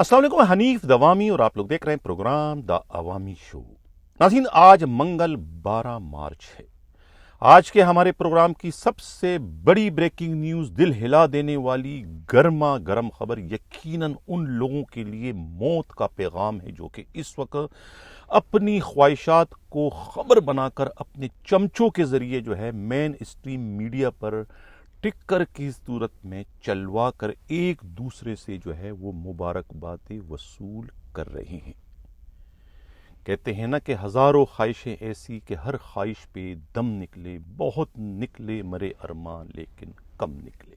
अस्सलाम वालेकुम, हनीफ दवामी और आप लोग देख रहे हैं प्रोग्राम द अवामी शो। नाज़रीन, आज मंगल 12 मार्च है। आज के हमारे प्रोग्राम की सबसे बड़ी ब्रेकिंग न्यूज़, दिल हिला देने वाली गर्मा गर्म खबर, यकीनन उन लोगों के लिए मौत का पैगाम है जो कि इस वक्त अपनी ख्वाहिशात को खबर बनाकर अपने चमचों के जरिए जो है मेन स्ट्रीम मीडिया पर टिक्कर की सूरत में चलवा कर एक दूसरे से जो है वो मुबारकबादें वसूल कर रहे हैं। कहते हैं ना कि हजारों ख्वाहिशें ऐसी कि हर ख्वाहिश पे दम निकले, बहुत निकले मरे अरमान लेकिन कम निकले।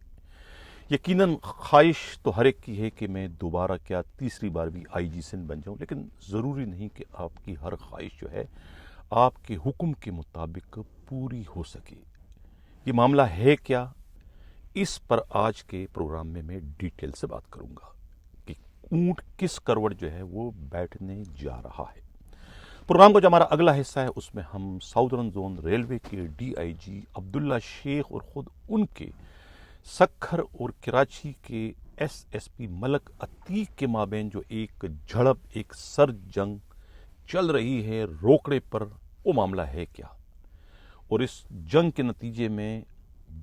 यकीनन ख्वाहिश तो हर एक की है कि मैं दोबारा क्या तीसरी बार भी आईजी सिंध बन जाऊं, लेकिन ज़रूरी नहीं कि आपकी हर ख्वाहिश जो है आपके हुक्म के मुताबिक पूरी हो सके। ये मामला है क्या, इस पर आज के प्रोग्राम में मैं डिटेल से बात करूंगा कि ऊंट किस करवट जो है वो बैठने जा रहा है। प्रोग्राम का जो हमारा अगला हिस्सा है उसमें हम साउदर्न जोन रेलवे के डीआईजी अब्दुल्ला शेख और ख़ुद उनके सक्खर और कराची के एसएसपी मलक अतीक के माबेन जो एक झड़प, एक सर जंग चल रही है रोकड़े पर, वो मामला है क्या, और इस जंग के नतीजे में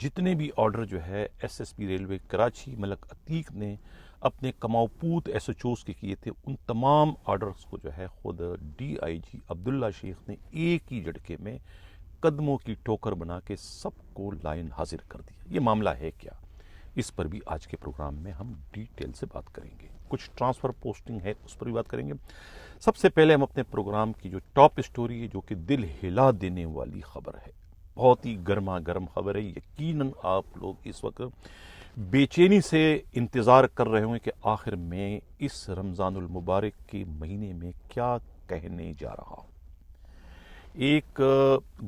जितने भी ऑर्डर जो है एसएसपी रेलवे कराची मलक अतीक ने अपने कमाऊपूत एसएचओस के किए थे, उन तमाम ऑर्डर्स को जो है खुद डीआईजी अब्दुल्ला शेख ने एक ही झटके में कदमों की ठोकर बना के सबको लाइन हाजिर कर दिया। ये मामला है क्या, इस पर भी आज के प्रोग्राम में हम डिटेल से बात करेंगे। कुछ ट्रांसफ़र पोस्टिंग है उस पर भी बात kरेंगे। सबसे पहले हम अपने प्रोग्राम की जो टॉप स्टोरी है, जो कि दिल हिला देने वाली खबर है, बहुत ही गर्मा गर्म खबर है। यकीनन आप लोग इस वक्त बेचैनी से इंतज़ार कर रहे होंगे कि आखिर मैं इस रमज़ानुल मुबारक के महीने में क्या कहने जा रहा हूँ। एक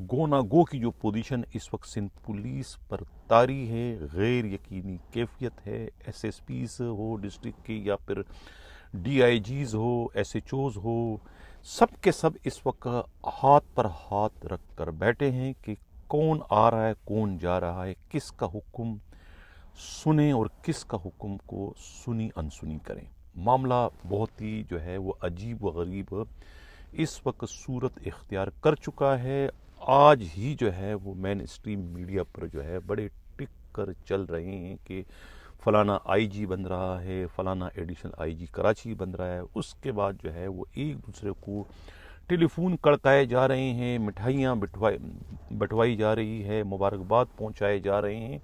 गो ना गो की जो पोजीशन इस वक्त सिंध पुलिस पर तारी है, गैर यकीनी कैफियत है। एसएसपीज हो डिस्ट्रिक्ट के या फिर डीआईजीज हो, एसएचओज हो, सब के सब इस वक्त हाथ पर हाथ रख कर बैठे हैं कि कौन आ रहा है, कौन जा रहा है, किसका हुक्म सुने और किसका हुक्म को सुनी अनसुनी करें। मामला बहुत ही जो है वो अजीब व गरीब इस वक्त सूरत इख्तियार कर चुका है। आज ही जो है वो मेन स्ट्रीम मीडिया पर जो है बड़े टिक कर चल रहे हैं कि फलाना आईजी बन रहा है, फलाना एडिशनल आईजी कराची बन रहा है। उसके बाद जो है वो एक दूसरे को टेलीफोन कड़काए जा रहे हैं, मिठाइयाँ बंटवाई जा रही है, मुबारकबाद पहुँचाए जा रहे हैं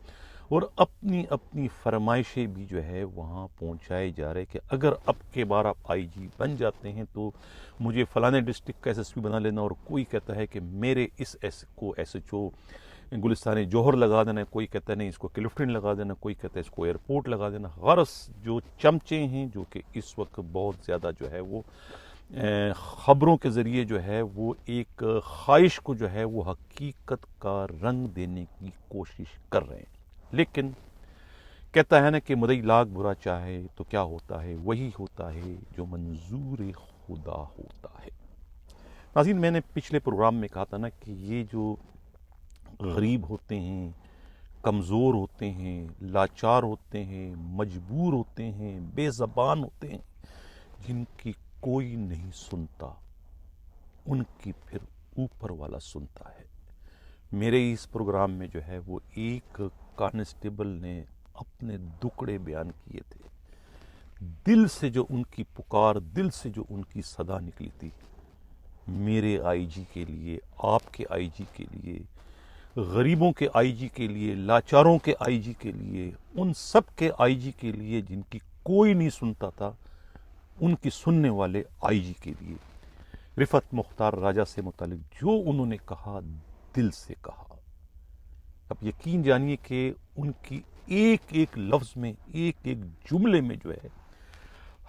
और अपनी अपनी फरमाइशें भी जो है वहाँ पहुँचाए जा रहे हैं कि अगर अब के बार आप आईजी बन जाते हैं तो मुझे फलाने डिस्ट्रिक्ट का एसएसपी बना लेना। और कोई कहता है कि मेरे इस एसएचओ गुलिस्तान जौहर लगा देना, कोई कहता है नहीं इसको क्लिफ्टन लगा देना, कोई कहता है इसको एयरपोर्ट लगा देना। गरज जो चमचे हैं जो कि इस वक्त बहुत ज़्यादा जो है वो ख़बरों के ज़रिए जो है वो एक ख्वाहिश को जो है वो हकीकत का रंग देने की कोशिश कर रहे हैं। लेकिन कहता है ना कि मुदई लाख बुरा चाहे तो क्या होता है, वही होता है जो मंजूर खुदा होता है। नाज़रीन, मैंने पिछले प्रोग्राम में कहा था ना कि ये जो गरीब होते हैं, कमज़ोर होते हैं, लाचार होते हैं, मजबूर होते हैं, बेज़बान होते हैं, जिनकी कोई नहीं सुनता, उनकी फिर ऊपर वाला सुनता है। मेरे इस प्रोग्राम में जो है वो एक कांस्टेबल ने अपने दुखड़े बयान किए थे, दिल से जो उनकी पुकार, दिल से जो उनकी सदा निकली थी, मेरे आईजी के लिए, आपके आईजी के लिए, गरीबों के आईजी के लिए, लाचारों के आईजी के लिए, उन सब के आईजी के लिए जिनकी कोई नहीं सुनता था, उनकी सुनने वाले आईजी के लिए। रिफत मुख्तार राजा से मुतालिक जो उन्होंने कहा, दिल से कहा। अब यकीन जानिए कि उनकी एक एक लफ्ज़ में, एक एक जुमले में जो है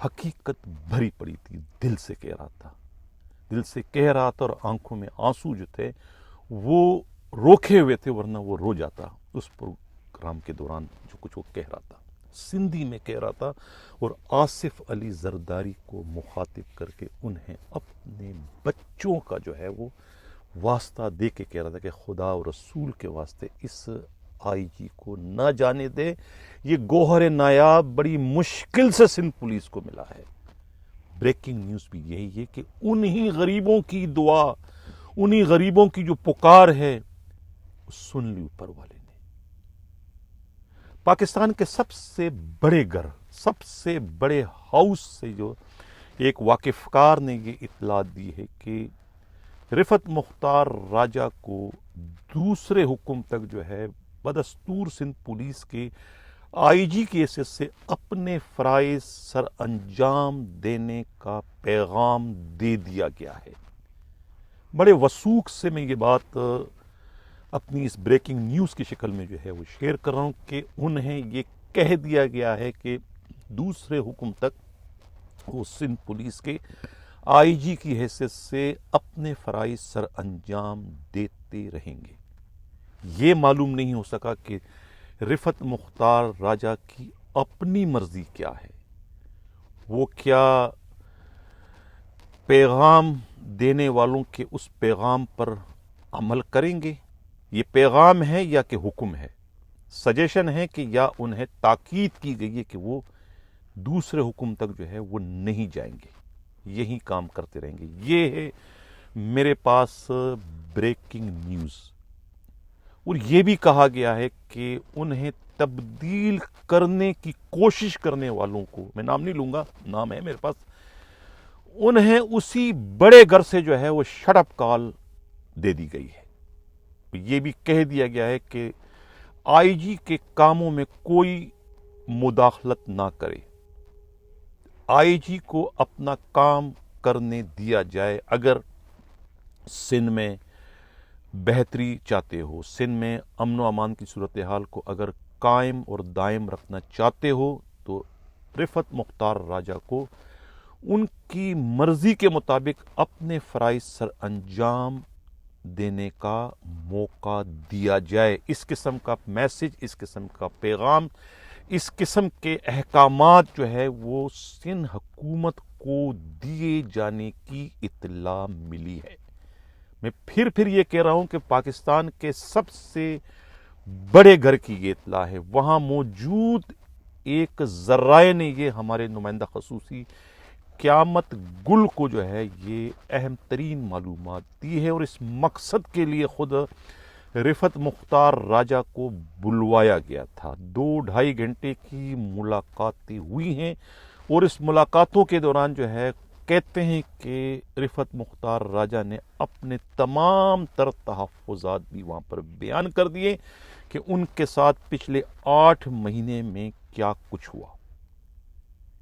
हकीकत भरी पड़ी थी। दिल से कह रहा था, दिल से कह रहा था, और आंखों में आंसू जो थे वो रोके हुए थे, वरना वो रो जाता उस प्रोग्राम के दौरान जो कुछ वो कह रहा था। सिंधी में कह रहा था और आसिफ अली जरदारी को मुखातिब करके उन्हें अपने बच्चों का जो है वो वास्ता दे के कह रहा था कि खुदा और रसूल के वास्ते इस आईजी को न जाने दे। ये गोहर नायाब बड़ी मुश्किल से सिंध पुलिस को मिला है। بریکنگ نیوز بھی یہی ہے کہ انہی غریبوں کی دعا، انہی غریبوں کی جو پکار ہے سن لی اوپر والے نے۔ پاکستان کے سب سے بڑے گھر، سب سے بڑے ہاؤس سے جو ایک واقف کار نے یہ اطلاع دی ہے کہ رفعت مختار راجہ کو دوسرے حکم تک جو ہے بدستور سندھ پولیس کے آئی جی کی حیثیت سے اپنے فرائض سر انجام دینے کا پیغام دے دیا گیا ہے۔ بڑے وثوق سے میں یہ بات اپنی اس بریکنگ نیوز کی شکل میں جو ہے وہ شیئر کر رہا ہوں کہ انہیں یہ کہہ دیا گیا ہے کہ دوسرے حکم تک وہ سندھ پولیس کے آئی جی کی حیثیت سے اپنے فرائض سر انجام دیتے رہیں گے۔ یہ معلوم نہیں ہو سکا کہ رفعت مختار راجہ کی اپنی مرضی کیا ہے، وہ کیا پیغام دینے والوں کے اس پیغام پر عمل کریں گے؟ یہ پیغام ہے یا کہ حکم ہے؟ سجیشن ہے کہ یا انہیں تاکید کی گئی ہے کہ وہ دوسرے حکم تک جو ہے وہ نہیں جائیں گے، یہی کام کرتے رہیں گے۔ یہ ہے میرے پاس بریکنگ نیوز۔ اور یہ بھی کہا گیا ہے کہ انہیں تبدیل کرنے کی کوشش کرنے والوں کو، میں نام نہیں لوں گا، نام ہے میرے پاس، انہیں اسی بڑے گھر سے جو ہے وہ شٹ اپ کال دے دی گئی ہے۔ یہ بھی کہہ دیا گیا ہے کہ آئی جی کے کاموں میں کوئی مداخلت نہ کرے، آئی جی کو اپنا کام کرنے دیا جائے۔ اگر سندھ میں بہتری چاہتے ہو، سندھ میں امن و امان کی صورتحال کو اگر قائم اور دائم رکھنا چاہتے ہو تو رفعت مختار راجہ کو ان کی مرضی کے مطابق اپنے فرائض سر انجام دینے کا موقع دیا جائے۔ اس قسم کا میسج، اس قسم کا پیغام، اس قسم کے احکامات جو ہے وہ سندھ حکومت کو دیے جانے کی اطلاع ملی ہے۔ میں پھر یہ کہہ رہا ہوں کہ پاکستان کے سب سے بڑے گھر کی یہ اطلاع ہے۔ وہاں موجود ایک ذرائع نے یہ ہمارے نمائندہ خصوصی قیامت گل کو جو ہے یہ اہم ترین معلومات دی ہے، اور اس مقصد کے لیے خود رفعت مختار راجہ کو بلوایا گیا تھا۔ 2-2.5 گھنٹے کی ملاقاتیں ہوئی ہیں، اور اس ملاقاتوں کے دوران جو ہے کہتے ہیں کہ رفعت مختار راجہ نے اپنے تمام تر تحفظات بھی وہاں پر بیان کر دیے کہ ان کے ساتھ پچھلے 8 مہینے میں کیا کچھ ہوا،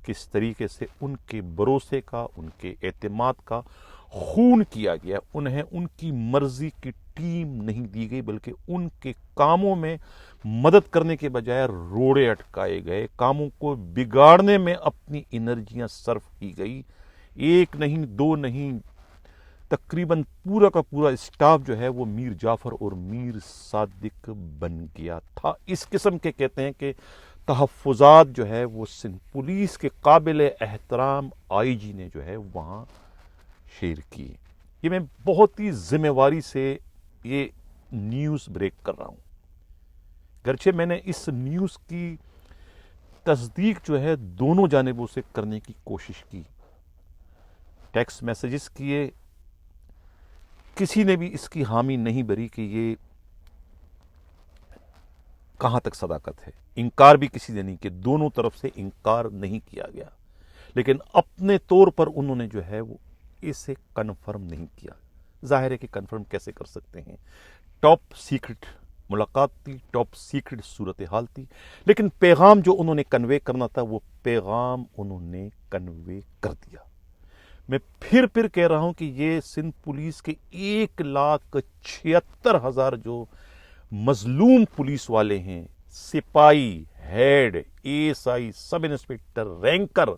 کس طریقے سے ان کے بھروسے کا، ان کے اعتماد کا خون کیا گیا۔ انہیں ان کی مرضی کی ٹیم نہیں دی گئی، بلکہ ان کے کاموں میں مدد کرنے کے بجائے روڑے اٹکائے گئے، کاموں کو بگاڑنے میں اپنی انرجیاں صرف کی گئی۔ 1 نہیں 2 نہیں، تقریباً پورا کا پورا اسٹاف جو ہے وہ میر جعفر اور میر صادق بن گیا تھا۔ اس قسم کے کہتے ہیں کہ تحفظات جو ہے وہ سندھ پولیس کے قابل احترام آئی جی نے جو ہے وہاں شیئر کی۔ یہ میں بہت ہی ذمہ واری سے یہ نیوز بریک کر رہا ہوں، گرچہ میں نے اس نیوز کی تصدیق جو ہے دونوں جانبوں سے کرنے کی کوشش کی، ٹیکسٹ میسیجز کیے، کسی نے بھی اس کی حامی نہیں بھری کہ یہ کہاں تک صداقت ہے۔ انکار بھی کسی نے نہیں کیا، دونوں طرف سے انکار نہیں کیا گیا، لیکن اپنے طور پر انہوں نے جو ہے وہ اسے کنفرم نہیں کیا۔ ظاہر ہے کہ کنفرم کیسے کر سکتے ہیں، ٹاپ سیکرٹ ملاقات تھی، ٹاپ سیکرٹ صورتحال تھی، لیکن پیغام جو انہوں نے کنوے کرنا تھا وہ پیغام انہوں نے کنوے کر دیا۔ میں پھر کہہ رہا ہوں کہ یہ سندھ پولیس کے 1,76,000 جو مظلوم پولیس والے ہیں، سپاہی، head, A S I, sub inspector, ranker,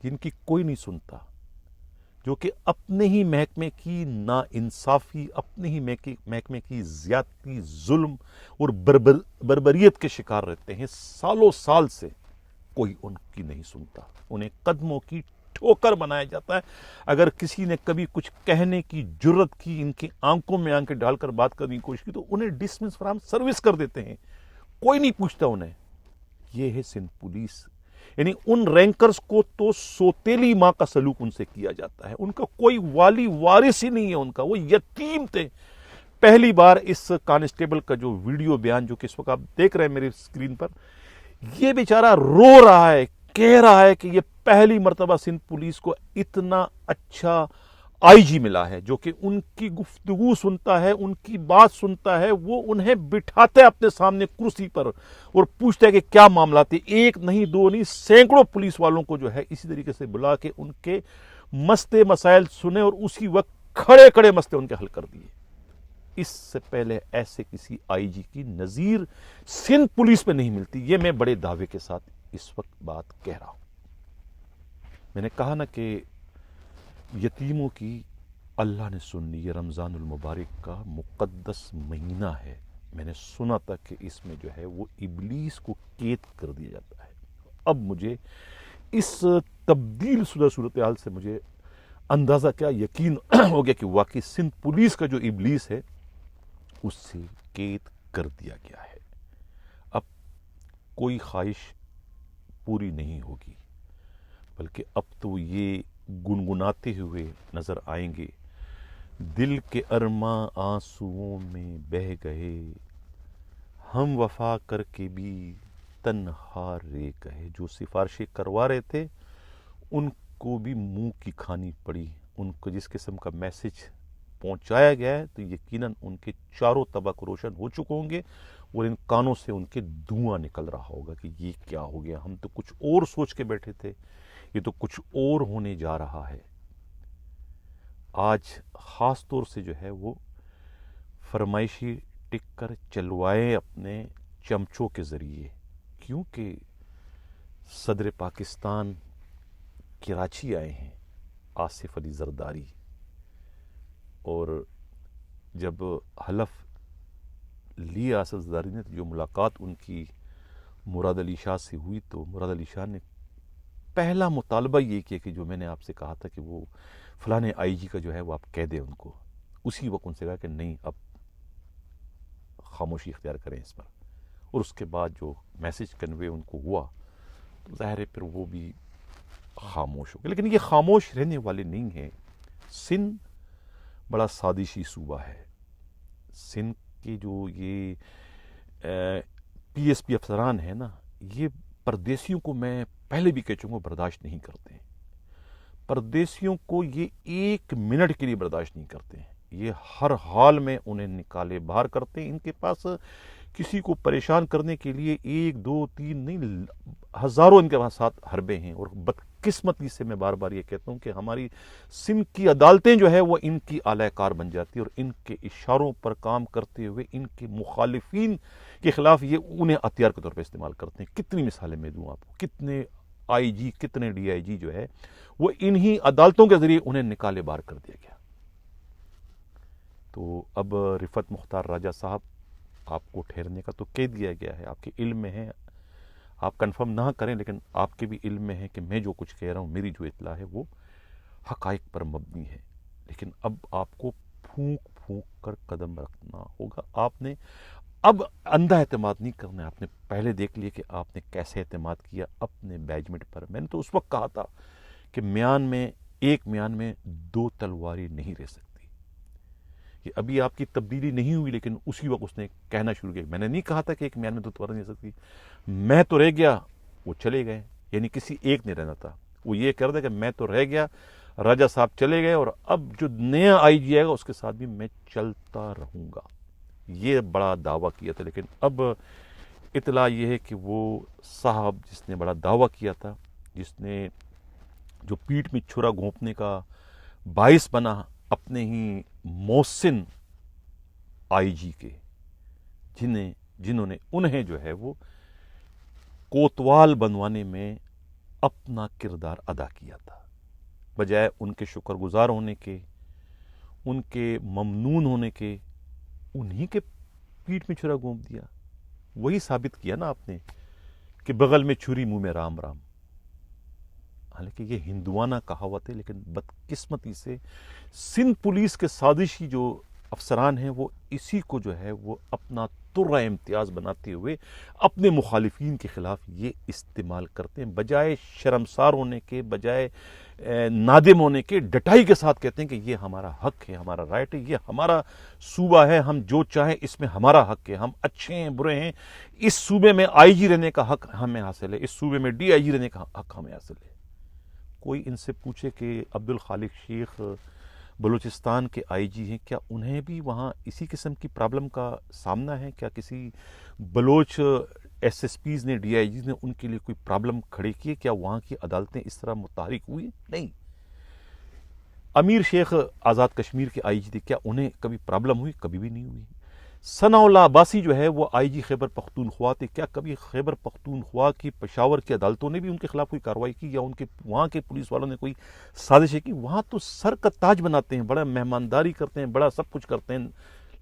جن کی کوئی نہیں سنتا، جو کہ اپنے ہی محکمے کی ناانصافی، اپنے ہی محکمے کی زیادتی، ظلم اور بربریت کے شکار رہتے ہیں، سالوں سال سے کوئی ان کی نہیں سنتا، انہیں قدموں کی ٹھوکر بنایا جاتا ہے۔ اگر کسی نے کبھی کچھ کہنے کی جرت کی، ان کی آنکھوں میں آنکھیں ڈال کر بات کرنے کی کوشش کی، تو انہیں ڈسمس فرام سروس کر دیتے ہیں، کوئی نہیں پوچھتا انہیں۔ یہ ہے سندھ پولیس، यानी उन रैंकर्स को तो सोतेली माँ का सलूक उनसे किया जाता है, उनका कोई वाली वारिस ही नहीं है उनका, वो यतीम थे। पहली बार इस कांस्टेबल का जो वीडियो बयान जो कि इस वक्त आप देख रहे हैं मेरी स्क्रीन पर, ये बेचारा रो रहा है, कह रहा है कि ये पहली मर्तबा सिंध पुलिस को इतना अच्छा आईजी मिला है जो कि उनकी गुफ्तगू सुनता है, उनकी बात सुनता है, वो उन्हें बिठाता है अपने सामने कुर्सी पर और पूछता है कि क्या मामला थे। एक नहीं, दो नहीं, सैकड़ों पुलिस वालों को जो है इसी तरीके से बुला के उनके मसले मसाइल सुने और उसी वक्त खड़े खड़े मसले उनके हल कर दिए। इससे पहले ऐसे किसी आईजी की नजीर सिंध पुलिस में नहीं मिलती। ये मैं बड़े दावे के साथ इस वक्त बात कह रहा हूं। मैंने कहा ना कि यतीमों की अल्लाह ने सुन ली। ये रमज़ानुल मुबारक का मुक़द्दस महीना है। मैंने सुना था कि इसमें जो है वो इब्लीस को कैद कर दिया जाता है। अब मुझे इस तब्दील शुदा सूरत हाल से मुझे अंदाज़ा क्या यकीन हो गया कि वाकई सिंध पुलिस का जो इब्लीस है उससे कैद कर दिया गया है। अब कोई ख्वाहिश पूरी नहीं होगी, बल्कि अब तो ये गुनगुनाते हुए नजर आएंगे, दिल के अरमा आंसुओं में बह गए, हम वफा करके भी तन्हा रह गए। जो सिफारिशें करवा रहे थे उनको भी मुंह की खानी पड़ी। उनको जिस किस्म का मैसेज पहुंचाया गया है तो यकीनन उनके चारों तबक रोशन हो चुके होंगे और इन कानों से उनके धुआं निकल रहा होगा कि ये क्या हो गया, हम तो कुछ और सोच के बैठे थे, ये तो कुछ और होने जा रहा है। आज खास तौर से जो है वो फरमाइशी टिक्कर चलवाए अपने चमचों के जरिए, क्योंकि सदर पाकिस्तान कराची आए हैं आसिफ अली जरदारी, और जब हलफ लिया आसिफ जरदारी ने, जो मुलाकात उनकी मुराद अली शाह से हुई, तो मुराद अली शाह ने पहला मुतालबा ये किया कि जो मैंने आपसे कहा था कि वो फलाने आईजी का जो है वो आप कह दें उनको। उसी वक्त उनसे कहा कि नहीं, अब खामोशी इख्तियार करें इस पर। और उसके बाद जो मैसेज कन्वे उनको हुआ तो ज़ाहिर है फिर वो भी खामोश हो गए। लेकिन ये खामोश रहने वाले नहीं हैं। सिंध बड़ा साजिशी सूबा है। सिंध के जो ये पीएसपी अफसरान हैं ना, ये परदेशियों को मैं पहले भी कह चुका हूं बर्दाश्त नहीं करते हैं। परदेशियों को ये एक मिनट के लिए बर्दाश्त नहीं करते हैं। ये हर हाल में उन्हें निकाले बाहर करते हैं। इनके पास किसी को परेशान करने के लिए एक दो तीन नहीं, हजारों इनके पास साथ हरबे हैं। और बदकिस्मती से मैं बार बार ये कहता हूँ कि हमारी सिंध की अदालतें जो है वो इनकी आलाकार बन जाती है और इनके इशारों पर काम करते हुए इनके मुखालिफिन के खिलाफ ये उन्हें हथियार के तौर पर इस्तेमाल करते हैं। कितनी मिसालें मैं दूँ आपको, कितने आईजी कितने डीआईजी जो है वो इन्हीं अदालतों के जरिए उन्हें निकाले बाहर कर दिया गया। तो अब रिफत मुख्तार राजा साहब, आपको ठहरने का तो कह दिया गया है, आपके इल्म में है, आप कंफर्म ना करें लेकिन आपके भी इल्म में है कि मैं जो कुछ कह रहा हूँ, मेरी जो इत्तला है वो हकाइक पर मबनी है। लेकिन अब आपको फूंक फूंक कर कदम रखना होगा। आपने अब अंधा एतमाद नहीं करना है। आपने पहले देख लिया कि आपने कैसे एतमाद किया अपने बैजमेट पर। मैंने तो उस वक्त कहा था कि म्यान में, एक म्यान में दो तलवारें नहीं रह सकती। कि अभी आपकी तब्दीली नहीं हुई, लेकिन उसी वक्त उसने कहना शुरू किया। मैंने नहीं कहा था कि एक म्यान में दो तलवारें नहीं रह सकती। मैं तो रह गया, वो चले गए, यानी किसी एक ने रहना था। वो ये कर दे कि मैं तो रह गया, राजा साहब चले गए और अब जो नया आईजी आएगा उसके साथ भी मैं चलता रहूंगा। ये बड़ा दावा किया था। लेकिन अब इतला ये है कि वो साहब जिसने बड़ा दावा किया था, जिसने जो पीठ में छुरा घोंपने का बाइस बना अपने ही मोहसिन आईजी के, जिन्होंने उन्हें जो है वो कोतवाल बनवाने में अपना किरदार अदा किया था, बजाय उनके शुक्रगुजार होने के, उनके ममनून होने के, उन्हीं के पीठ में छुरा घोंप दिया। वही साबित किया ना आपने कि बगल में छुरी मुंह में राम राम। हालांकि ये हिंदुआना कहावत है, लेकिन बदकिस्मती से सिंध पुलिस के साजिशी जो अफसरान हैं वो इसी को जो है वो अपना तुर्रा इम्तियाज़ बनाते हुए अपने मुखालिफिन के ख़िलाफ़ ये इस्तेमाल करते हैं, बजाय शर्मसार होने के, बजाय नादिम होने के, डटाई के साथ कहते हैं कि ये हमारा हक है, हमारा राइट है, ये हमारा सूबा है, हम जो चाहें इसमें हमारा हक है, हम अच्छे हैं बुरे हैं, इस सूबे में आईजी रहने का हक हमें हासिल है, इस सूबे में डीआईजी रहने का हक हमें हासिल है। कोई इनसे पूछे कि अब्दुल खालिक शेख बलूचिस्तान के आईजी हैं, क्या उन्हें भी वहाँ इसी किस्म की प्रॉब्लम का सामना है? क्या किसी बलोच एसएसपीज ने, डीआईजीज ने उनके लिए कोई प्रॉब्लम खड़ी की है? क्या वहाँ की अदालतें इस तरह मुतहरिक हुई? नहीं। अमीर शेख आज़ाद कश्मीर के आईजी थे, क्या उन्हें कभी प्रॉब्लम हुई? कभी भी नहीं हुई। सनाउल्लाह अब्बासी जो है वो आईजी खैबर पख्तूनख्वा थे, क्या कभी खैबर पख्तूनख्वा की पेशावर की अदालतों ने भी उनके खिलाफ कोई कार्रवाई की, या उनके वहाँ के पुलिस वालों ने कोई साजिशें की? वहाँ तो सर का ताज बनाते हैं, बड़ा मेहमानदारी करते हैं, बड़ा सब कुछ करते हैं,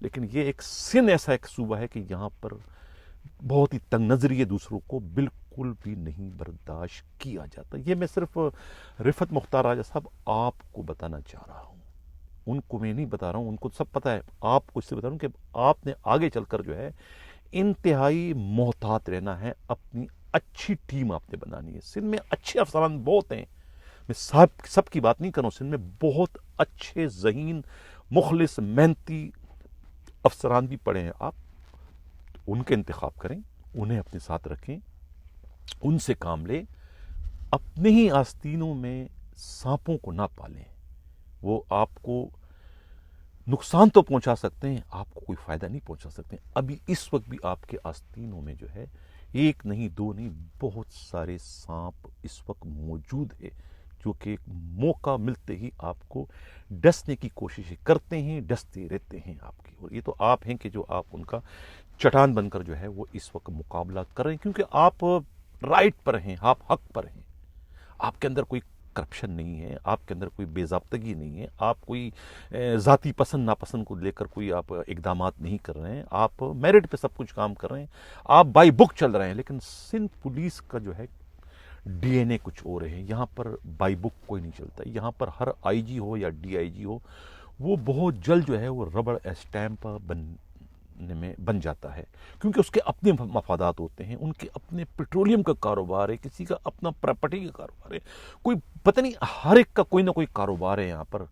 लेकिन ये एक सिंध ऐसा एक सूबा है कि यहाँ पर बहुत ही तंग नजरी है, दूसरों को बिल्कुल भी नहीं बर्दाश्त किया जाता। ये मैं सिर्फ रिफत मुख्तार राजा साहब आपको बताना चाह रहा हूँ, उनको मैं नहीं बता रहा हूँ, उनको सब पता है, आपको इससे बता रहा हूँ कि आपने आगे चलकर जो है इंतहाई मोहतात रहना है, अपनी अच्छी टीम आपने बनानी है। सिंध में अच्छे अफसरान बहुत हैं, मैं सब की बात नहीं कर रहा हूँ, सिंध में बहुत अच्छे ज़हीन मुखलिस मेहनती अफसरान भी पड़े हैं, आप उनके इंतखाब करें, उन्हें अपने साथ रखें, उनसे काम लें, अपने ही आस्तीनों में सांपों को ना पालें। वो आपको नुकसान तो पहुंचा सकते हैं, आपको कोई फायदा नहीं पहुंचा सकते। अभी इस वक्त भी आपके आस्तीनों में जो है एक नहीं दो नहीं बहुत सारे सांप इस वक्त मौजूद है, जो कि मौका मिलते ही आपको डसने की कोशिश करते हैं, डसते रहते हैं आपकी। और ये तो आप हैं कि जो आप उनका चट्टान बनकर जो है वो इस वक्त मुकाबला कर रहे हैं, क्योंकि आप राइट पर हैं, आप हक पर हैं, आपके अंदर कोई करप्शन नहीं है, आपके अंदर कोई बेज़ाब्तगी नहीं है, आप कोई ज़ाती पसंद नापसंद को लेकर कोई आप इक़दामात नहीं कर रहे हैं, आप मेरिट पे सब कुछ काम कर रहे हैं, आप बाई बुक चल रहे हैं। लेकिन सिंध पुलिस का जो है डीएनए कुछ और है, यहाँ पर बाई बुक कोई नहीं चलता। यहाँ पर हर आईजी हो या डीआईजी हो, वो बहुत जल्द जो है वो रबड़ स्टैम्प बन जाता है, क्योंकि उसके अपने मफादात होते हैं, उनके अपने पेट्रोलियम का कारोबार है, किसी का अपना प्रॉपर्टी का कारोबार है, कोई पता नहीं, हर एक का कोई ना कोई कारोबार है यहाँ पर।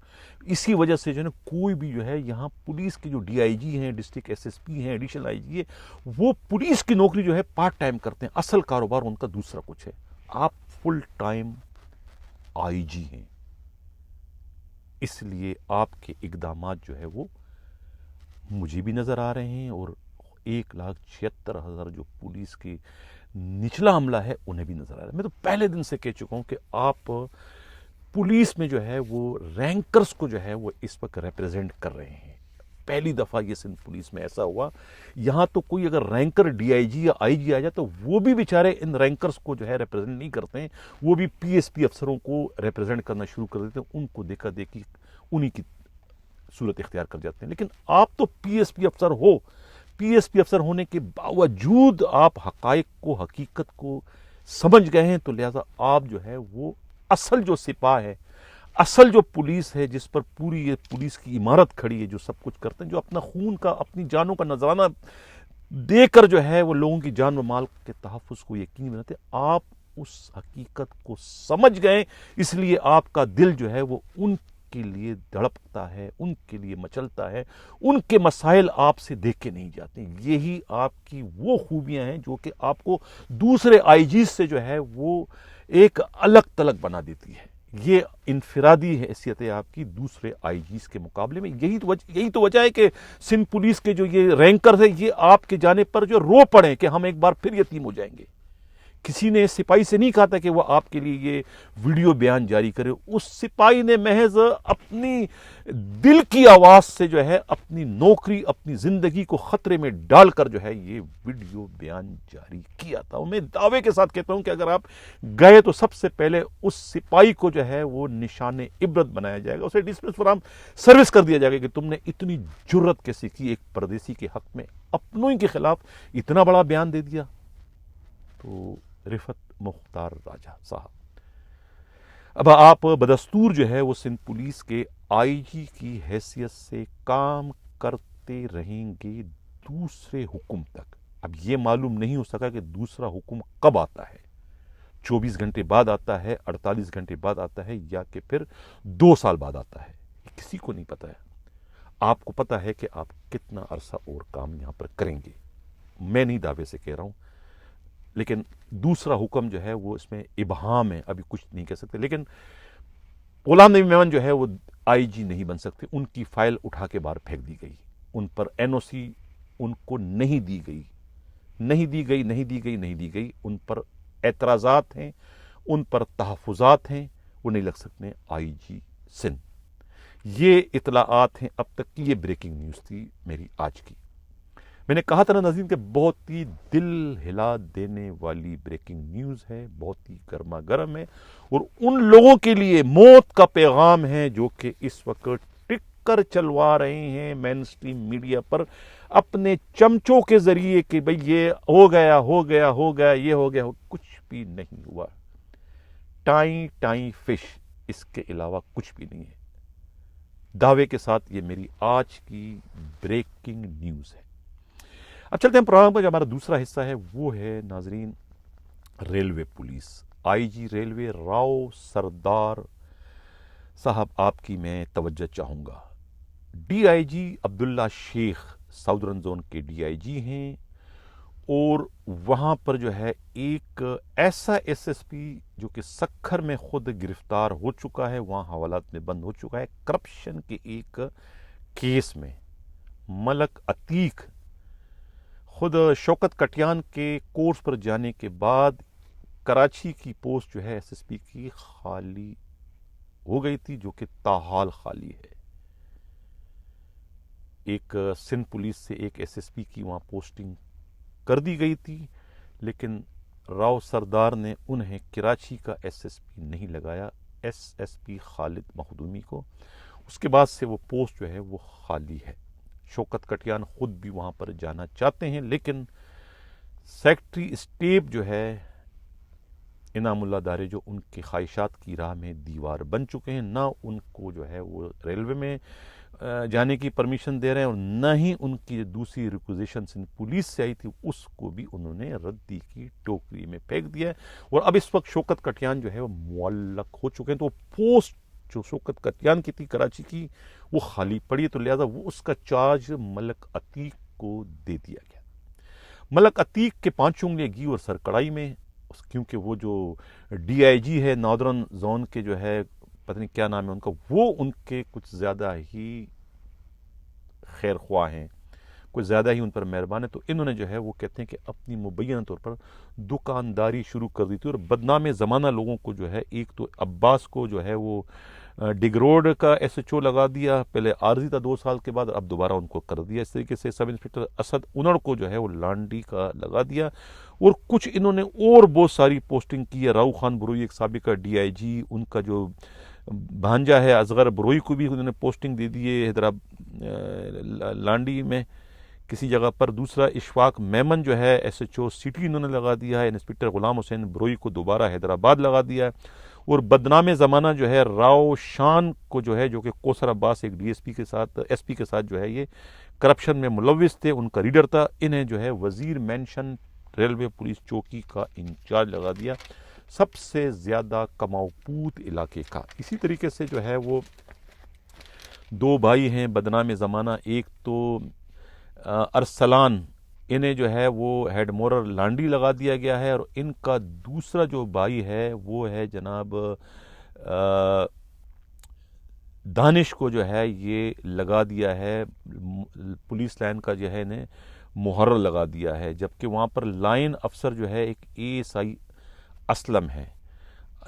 इसी वजह से जो है कोई भी जो है यहाँ पुलिस के जो डीआईजी हैं, डिस्ट्रिक्ट एसएसपी हैं, एडिशनल आईजी है, वो पुलिस की नौकरी जो है पार्ट टाइम करते हैं, असल कारोबार उनका दूसरा कुछ है। आप फुल टाइम आईजी हैं, इसलिए आपके इक़दामात जो है वो मुझे भी नज़र आ रहे हैं, और 1,76,000 जो पुलिस की निचला अमला है उन्हें भी नज़र आ रहा है। मैं तो पहले दिन से कह चुका हूं कि आप पुलिस में जो है वो रैंकर्स को जो है वो इस वक्त रिप्रेजेंट कर रहे हैं। पहली दफ़ा ये सिंध पुलिस में ऐसा हुआ। यहाँ तो कोई अगर रैंकर डीआईजी या आईजी आ जाए तो वो भी बेचारे इन रैंकर्स को जो है रिप्रेजेंट नहीं करते हैं, वो भी पीएसपी अफसरों को रिप्रेजेंट करना शुरू कर देते हैं, उनको देखा देखी उन्हीं की सूरत इख्तियार कर जाते हैं। लेकिन आप तो पीएसपी अफसर हो, पीएसपी अफसर होने के बावजूद आप हकायक को, हकीकत को समझ गए हैं, तो लिहाजा आप जो है वो असल जो सिपाह है, असल जो पुलिस है, जिस पर पूरी ये पुलिस की इमारत खड़ी है, जो सब कुछ करते हैं, जो अपना खून का, अपनी जानों का नजराना देकर जो है वो लोगों की जान व माल के तहफ़्फ़ुज़ को यकीनी बनाते, आप उस हकीकत को समझ गए, इसलिए आपका दिल जो है वो उनके लिए धड़कता है, उनके लिए मचलता है, उनके मसाइल आपसे देखे नहीं जाते। यही आपकी वो खूबियां हैं जो कि आपको दूसरे आईजीज से जो है वो एक अलग तलक बना देती है। ये इनफिरादी हैसियत है आपकी दूसरे आईजीज के मुकाबले में। यही तो वजह है कि सिंध पुलिस के जो ये रैंकर है, ये आपके जाने पर जो रो पड़े कि हम एक बार फिर यतीम हो जाएंगे। किसी ने सिपाही से नहीं कहा था कि वो आपके लिए ये वीडियो बयान जारी करे, उस सिपाही ने महज अपनी दिल की आवाज से जो है अपनी नौकरी, अपनी जिंदगी को खतरे में डालकर जो है ये वीडियो बयान जारी किया था। और मैं दावे के साथ कहता हूं कि अगर आप गए तो सबसे पहले उस सिपाही को जो है वो निशाने इबरत बनाया जाएगा, उसे डिसमिस फ्रॉम सर्विस कर दिया जाएगा कि तुमने इतनी जुर्रत कैसे की, एक परदेसी के हक में अपनों ही के खिलाफ इतना बड़ा बयान दे दिया। तो रिफत मुख्तार राजा साहब, अब आप बदस्तूर जो है वो सिंध पुलिस के आईजी की हैसियत से काम करते रहेंगे دوسرے حکم تک. اب یہ معلوم نہیں ہو سکا کہ دوسرا حکم کب آتا ہے, 24 گھنٹے بعد آتا ہے, 48 گھنٹے بعد آتا ہے, یا کہ پھر 2 سال بعد آتا ہے. کسی کو نہیں پتا ہے. آپ کو پتا ہے کہ آپ کتنا عرصہ اور کام یہاں پر کریں گے. میں نہیں دعوے سے کہہ رہا ہوں, لیکن دوسرا حکم جو ہے وہ اس میں ابہام ہے, ابھی کچھ نہیں کہہ سکتے. لیکن غلام نبی میمن جو ہے وہ آئی جی نہیں بن سکتے. ان کی فائل اٹھا کے باہر پھینک دی گئی. ان پر این او سی ان کو نہیں دی گئی. ان پر اعتراضات ہیں, ان پر تحفظات ہیں, وہ نہیں لگ سکتے آئی جی سندھ. یہ اطلاعات ہیں اب تک کی. یہ بریکنگ نیوز تھی میری آج کی. میں نے کہا تھا نا ناظرین کہ بہت ہی دل ہلا دینے والی بریکنگ نیوز ہے, بہت ہی گرما گرم ہے, اور ان لوگوں کے لیے موت کا پیغام ہے جو کہ اس وقت ٹکر چلوا رہے ہیں مین اسٹریم میڈیا پر اپنے چمچوں کے ذریعے کہ بھئی یہ ہو گیا, یہ ہو گیا. کچھ بھی نہیں ہوا. ٹائیں فش, اس کے علاوہ کچھ بھی نہیں ہے. دعوے کے ساتھ یہ میری آج کی بریکنگ نیوز ہے. اب چلتے ہیں پروگرام کا. جو ہمارا دوسرا حصہ ہے وہ ہے ناظرین ریلوے پولیس. آئی جی ریلوے راؤ سردار صاحب آپ کی میں توجہ چاہوں گا. D I G Abdullah Sheikh southern zone کے ڈی آئی جی ہیں, اور وہاں پر جو ہے ایک ایسا ایس ایس پی جو کہ سکھر میں خود گرفتار ہو چکا ہے, وہاں حوالات میں بند ہو چکا ہے کرپشن کے ایک کیس میں. ملک عتیق خود شوکت کٹیان کے کورس پر جانے کے بعد کراچی کی پوسٹ جو ہے ایس ایس پی کی خالی ہو گئی تھی, جو کہ تاحال خالی ہے. ایک سندھ پولیس سے ایک ایس ایس پی کی وہاں پوسٹنگ کر دی گئی تھی, لیکن راؤ سردار نے انہیں کراچی کا ایس ایس پی نہیں لگایا, ایس ایس پی خالد مخدومی کو. اس کے بعد سے وہ پوسٹ جو ہے وہ خالی ہے. شوکت کٹیان خود بھی وہاں پر جانا چاہتے ہیں, لیکن سیکٹری اسٹیپ جو ہے انعام اللہ دارے جو ان کے خواہشات کی راہ میں دیوار بن چکے ہیں. نہ ان کو جو ہے وہ ریلوے میں جانے کی پرمیشن دے رہے ہیں, اور نہ ہی ان کی دوسری ریکوزیشن سندھ پولیس سے آئی تھی اس کو بھی انہوں نے ردی کی ٹوکری میں پھینک دیا ہے. اور اب اس وقت شوکت کٹیان جو ہے وہ معلق ہو چکے ہیں. تو وہ پوسٹ جو شوکت کٹیان کی تھی کراچی کی وہ خالی پڑی ہے, تو لہذا وہ اس کا چارج ملک عتیق کو دے دیا گیا. ملک عتیق کے 5 انگلیاں گھی اور سر کڑائی میں, کیونکہ وہ جو ڈی آئی جی ہے ناردرن زون کے جو ہے پتہ نہیں کیا نام ہے ان کا, وہ ان کے کچھ زیادہ ہی خیر خواہ ہیں, کچھ زیادہ ہی ان پر مہربان ہے. تو انہوں نے جو ہے وہ کہتے ہیں کہ اپنی مبینہ طور پر دکانداری شروع کر دی تھی, اور بدنام زمانہ لوگوں کو جو ہے, ایک تو عباس کو جو ہے وہ ڈگ روڈ کا ایس ایچ او لگا دیا, پہلے عارضی تھا 2 سال کے بعد, اب دوبارہ ان کو کر دیا. اس طریقے سے سب انسپکٹر اسد انڑ کو جو ہے وہ لانڈی کا لگا دیا, اور کچھ انہوں نے اور بہت ساری پوسٹنگ کی ہے. راؤ خان بروئی ایک سابقہ ڈی آئی جی, ان کا جو بھانجا ہے اصغر بروئی کو بھی انہوں نے پوسٹنگ دے دی ہے حیدرآباد لانڈی میں کسی جگہ پر. دوسرا اشفاق میمن جو ہے ایس ایچ او سٹی انہوں نے لگا دیا ہے. انسپکٹر غلام حسین بروئی کو دوبارہ حیدرآباد لگا دیا ہے. اور بدنام زمانہ جو ہے راؤ شان کو جو ہے, جو کہ کوثر عباس ایک ڈی ایس پی کے ساتھ ایس پی کے ساتھ جو ہے یہ کرپشن میں ملوث تھے, ان کا ریڈر تھا, انہیں جو ہے وزیر مینشن ریلوے پولیس چوکی کا انچارج لگا دیا, سب سے زیادہ کماؤ پوت علاقے کا. اسی طریقے سے جو ہے وہ 2 بھائی ہیں بدنام زمانہ, ایک تو ارسلان, انہیں جو ہے وہ ہیڈ مورر لانڈی لگا دیا گیا ہے, اور ان کا دوسرا جو بھائی ہے وہ ہے جناب دانش کو جو ہے یہ لگا دیا ہے پولیس لائن کا جو ہے انہیں محرر لگا دیا ہے. جبکہ وہاں پر لائن افسر جو ہے ایک اے ایس آئی اسلم ہے,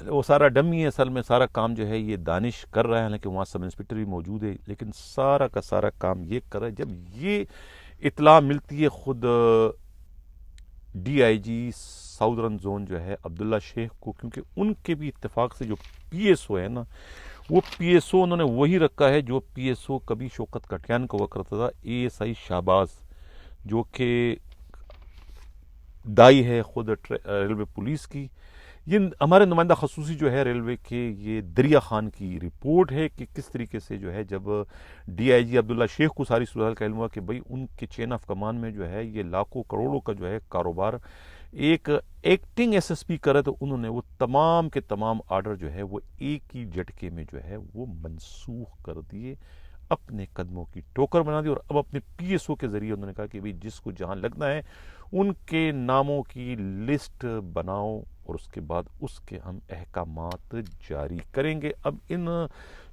وہ سارا ڈمی ہے, اصل میں سارا کام جو ہے یہ دانش کر رہا ہے, حالانکہ وہاں سب انسپکٹر بھی موجود ہے, لیکن سارا کا سارا کام یہ کر رہا ہے. جب یہ اطلاع ملتی ہے خود D I G southern zone جو ہے عبداللہ شیخ کو, کیونکہ ان کے بھی اتفاق سے جو پی ایس او ہے نا, وہ پی ایس او انہوں نے وہی رکھا ہے جو پی ایس او کبھی شوکت کٹیان کا ہوا کرتا تھا, اے ایس آئی شہباز, جو کہ دائی ہے خود ریلوے پولیس کی. یہ ہمارے نمائندہ خصوصی جو ہے ریلوے کے یہ دریا خان کی رپورٹ ہے کہ کس طریقے سے جو ہے جب ڈی آئی جی عبداللہ شیخ کو ساری صورتحال کا علم ہوا کہ بھائی ان کے چین آف کمان میں جو ہے یہ لاکھوں کروڑوں کا جو ہے کاروبار ایک ایکٹنگ ایس ایس پی کرے، تو انہوں نے وہ تمام کے تمام آرڈر جو ہے وہ ایک ہی جھٹکے میں جو ہے وہ منسوخ کر دیے، اپنے قدموں کی ٹوکر بنا دی، اور اب اپنے پی ایس او کے ذریعے انہوں نے کہا کہ بھئی جس کو جہاں لگنا ہے ان کے ناموں کی لسٹ بناؤ اور اس کے بعد اس کے ہم احکامات جاری کریں گے۔ اب ان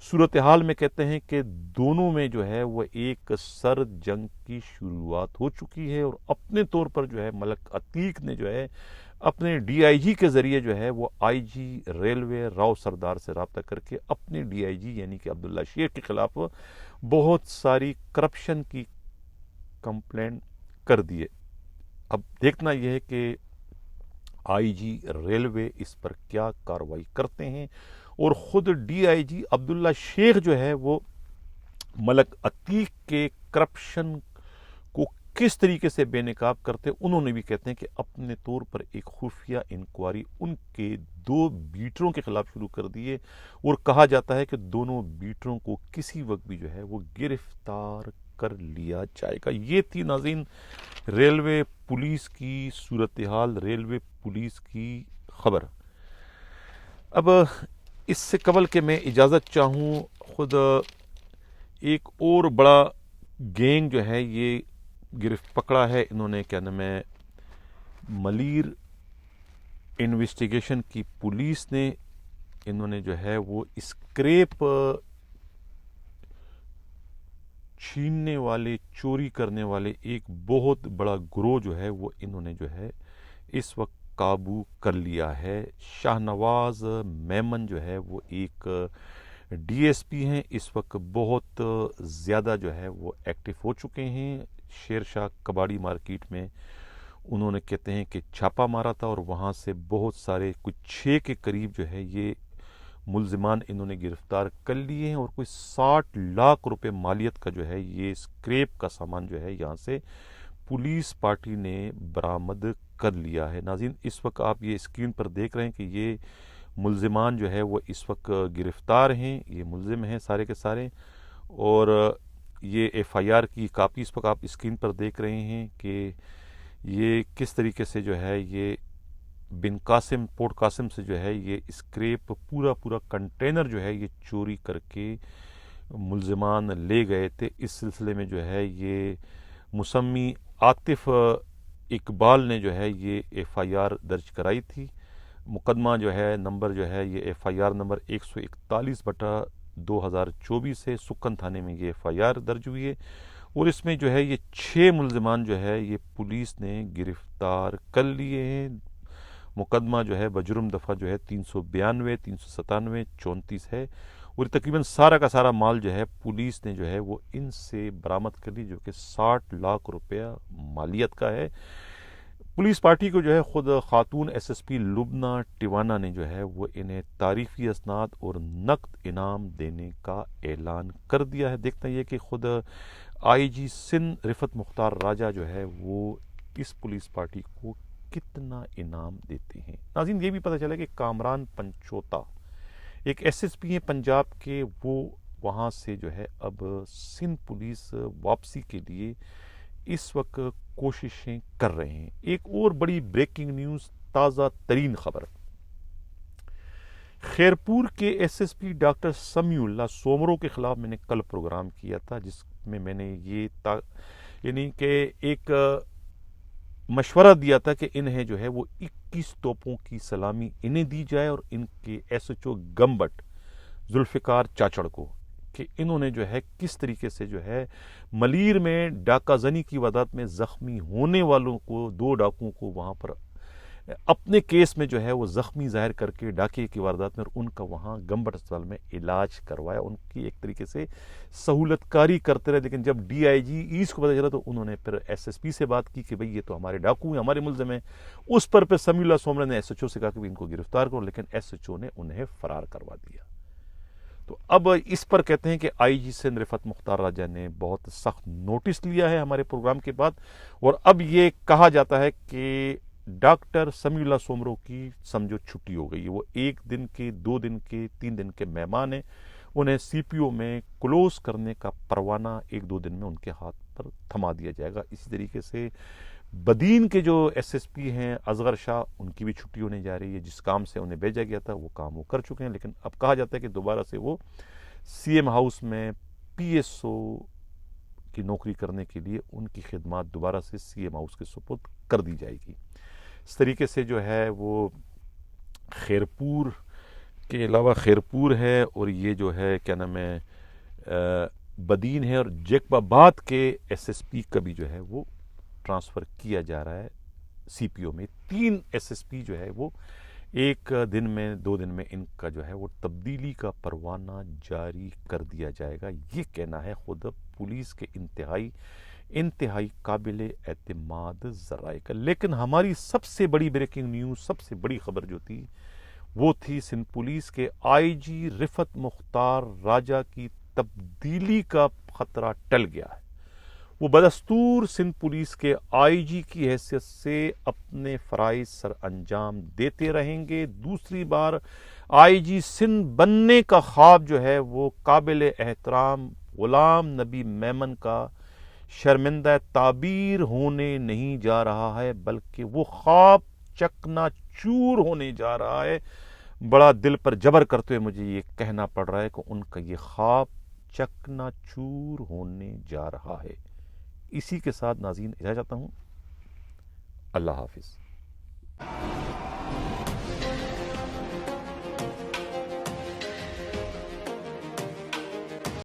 صورتحال میں کہتے ہیں کہ دونوں میں جو ہے وہ ایک سرد جنگ کی شروعات ہو چکی ہے، اور اپنے طور پر جو ہے ملک عتیق نے جو ہے اپنے ڈی آئی جی کے ذریعے جو ہے وہ آئی جی ریلوے راؤ سردار سے رابطہ کر کے اپنے ڈی آئی جی یعنی کہ عبداللہ شیخ کے خلاف بہت ساری کرپشن کی کمپلین کر دیے۔ اب دیکھنا یہ ہے کہ آئی جی ریلوے اس پر کیا کارروائی کرتے ہیں، اور خود ڈی آئی جی عبداللہ شیخ جو ہے وہ ملک عتیق کے کرپشن کو کس طریقے سے بے نقاب کرتے، انہوں نے بھی کہتے ہیں کہ اپنے طور پر ایک خفیہ انکوائری ان کے 2 بیٹروں کے خلاف شروع کر دیے، اور کہا جاتا ہے کہ دونوں بیٹروں کو کسی وقت بھی جو ہے وہ گرفتار کر لیا جائے گا۔ یہ تھی ناظرین ریلوے پولیس کی صورتحال، ریلوے پولیس کی خبر۔ اب اس سے قبل کہ میں اجازت چاہوں، خود ایک اور بڑا گینگ جو ہے یہ گرفت پکڑا ہے، انہوں نے کیا نام ہے ملیر انویسٹیگیشن کی پولیس نے، انہوں نے جو ہے وہ اسکریپ چھیننے والے، چوری کرنے والے ایک بہت بڑا گروہ جو ہے وہ انہوں نے جو ہے اس وقت قابو کر لیا ہے۔ شاہ نواز میمن جو ہے وہ ایک ڈی ایس پی ہیں، اس وقت بہت زیادہ جو ہے وہ ایکٹیو ہو چکے ہیں۔ شیر شاہ کباڑی مارکیٹ میں انہوں نے کہتے ہیں کہ چھاپا مارا تھا، اور وہاں سے بہت سارے کچھ 6 کے قریب جو ہے یہ ملزمان انہوں نے گرفتار کر لیے ہیں، اور کوئی 60 لاکھ روپے مالیت کا جو ہے یہ اسکریپ کا سامان جو ہے یہاں سے پولیس پارٹی نے برآمد کر لیا ہے۔ ناظرین اس وقت آپ یہ اسکرین پر دیکھ رہے ہیں کہ یہ ملزمان جو ہے وہ اس وقت گرفتار ہیں، یہ ملزم ہیں سارے کے سارے، اور یہ ایف آئی آر کی کاپی اس وقت آپ اسکرین پر دیکھ رہے ہیں کہ یہ کس طریقے سے جو ہے یہ بن قاسم، پورٹ قاسم سے جو ہے یہ اسکریپ پورا کنٹینر جو ہے یہ چوری کر کے ملزمان لے گئے تھے۔ اس سلسلے میں جو ہے یہ مسمی عاطف اقبال نے جو ہے یہ ایف آئی آر درج کرائی تھی۔ مقدمہ جو ہے نمبر جو ہے یہ ایف آئی آر نمبر 141/2024 ہے، سکن تھانے میں یہ ایف آئی آر درج ہوئی ہے، اور اس میں جو ہے یہ 6 ملزمان جو ہے یہ پولیس نے گرفتار کر لیے ہیں۔ مقدمہ جو ہے بجرم دفعہ جو ہے 392، 397، 34 ہے، اور تقریباً سارا کا سارا مال جو ہے پولیس نے جو ہے وہ ان سے برآمد کر لی، جو کہ 60 لاکھ روپیہ مالیت کا ہے۔ پولیس پارٹی کو جو ہے خود خاتون ایس ایس پی لبنہ ٹیوانا نے جو ہے وہ انہیں تعریفی اسناد اور نقد انعام دینے کا اعلان کر دیا ہے۔ دیکھنا یہ کہ خود آئی جی سندھ رفعت مختار راجہ جو ہے وہ اس پولیس پارٹی کو کتنا انعام دیتے ہیں۔ ناظرین یہ بھی پتہ چلا کہ کامران پنچوتا ایک ایس ایس پی ہیں پنجاب کے، وہ وہاں سے جو ہے اب سندھ پولیس واپسی کے لیے اس وقت کوششیں کر رہے ہیں۔ ایک اور بڑی بریکنگ نیوز، تازہ ترین خبر، خیرپور کے ایس ایس پی ڈاکٹر سمیع اللہ سومرو کے خلاف میں نے کل پروگرام کیا تھا، جس میں نے یہ یعنی کہ ایک مشورہ دیا تھا کہ انہیں جو ہے وہ 21 توپوں کی سلامی انہیں دی جائے، اور ان کے S H O Gambat Zulfiqar Chachar کو، کہ انہوں نے جو ہے کس طریقے سے جو ہے ملیر میں ڈاکہ زنی کی واردات میں زخمی ہونے والوں کو، 2 ڈاکوؤں کو وہاں پر اپنے کیس میں جو ہے وہ زخمی ظاہر کر کے ڈاکے کی واردات میں، اور ان کا وہاں گمبٹ اسپتال میں علاج کروایا، ان کی ایک طریقے سے سہولت کاری کرتے رہے۔ لیکن جب ڈی آئی جی ایسٹ کو پتہ چلا تو انہوں نے پھر ایس ایس پی سے بات کی کہ بھئی یہ تو ہمارے ڈاکو ہیں، ہمارے ملزم ہیں۔ اس پر پھر سمیع اللہ سومرو نے ایس ایچ او سے کہا کہ ان کو گرفتار کرو، لیکن ایس ایچ او نے انہیں فرار کروا دیا۔ تو اب اس پر کہتے ہیں کہ آئی جی سندھ رفعت مختار راجہ نے بہت سخت نوٹس لیا ہے ہمارے پروگرام کے بعد، اور اب یہ کہا جاتا ہے کہ ڈاکٹر سمیع اللہ سومرو کی سمجھو چھٹی ہو گئی ہے. وہ 1 دن کے 2 دن کے 3 دن کے مہمان ہیں. انہیں سی پی او میں کلوز کرنے کا پروانہ 1-2 دن میں ان کے ہاتھ پر تھما دیا جائے گا. اسی طریقے سے بدین کے جو ایس ایس پی ہیں اصغر شاہ، ان کی بھی چھٹی ہونے جا رہی ہے. جس کام سے انہیں بھیجا گیا تھا وہ کام وہ کر چکے ہیں، لیکن اب کہا جاتا ہے کہ دوبارہ سے وہ سی ایم ہاؤس میں پی ایس او کی نوکری کرنے کے لیے ان کی خدمات دوبارہ سے سی ایم ہاؤس کے سپرد کر دی جائے گی. اس طریقے سے جو ہے وہ خیرپور کے علاوہ خیرپور ہے، اور یہ جو ہے کیا نام ہے بدین ہے، اور جیکب آباد کے ایس ایس پی کا بھی جو ہے وہ ٹرانسفر کیا جا رہا ہے سی پی او میں. 3 ایس ایس پی جو ہے وہ 1 دن میں 2 دن میں ان کا جو ہے وہ تبدیلی کا پروانہ جاری کر دیا جائے گا. یہ کہنا ہے خود پولیس کے انتہائی قابل اعتماد ذرائع کا. لیکن ہماری سب سے بڑی بریکنگ نیوز، سب سے بڑی خبر جو تھی وہ تھی سندھ پولیس کے آئی جی رفعت مختار راجہ کی تبدیلی کا خطرہ ٹل گیا ہے. وہ بدستور سندھ پولیس کے آئی جی کی حیثیت سے اپنے فرائض سر انجام دیتے رہیں گے. دوسری بار آئی جی سندھ بننے کا خواب جو ہے وہ قابل احترام غلام نبی میمن کا شرمندہ تعبیر ہونے نہیں جا رہا ہے، بلکہ وہ خواب چکنا چور ہونے جا رہا ہے. بڑا دل پر جبر کرتے ہوئے مجھے یہ کہنا پڑ رہا ہے کہ ان کا یہ خواب چکنا چور ہونے جا رہا ہے. اسی کے ساتھ ناظرین اجازت چاہتا ہوں. اللہ حافظ.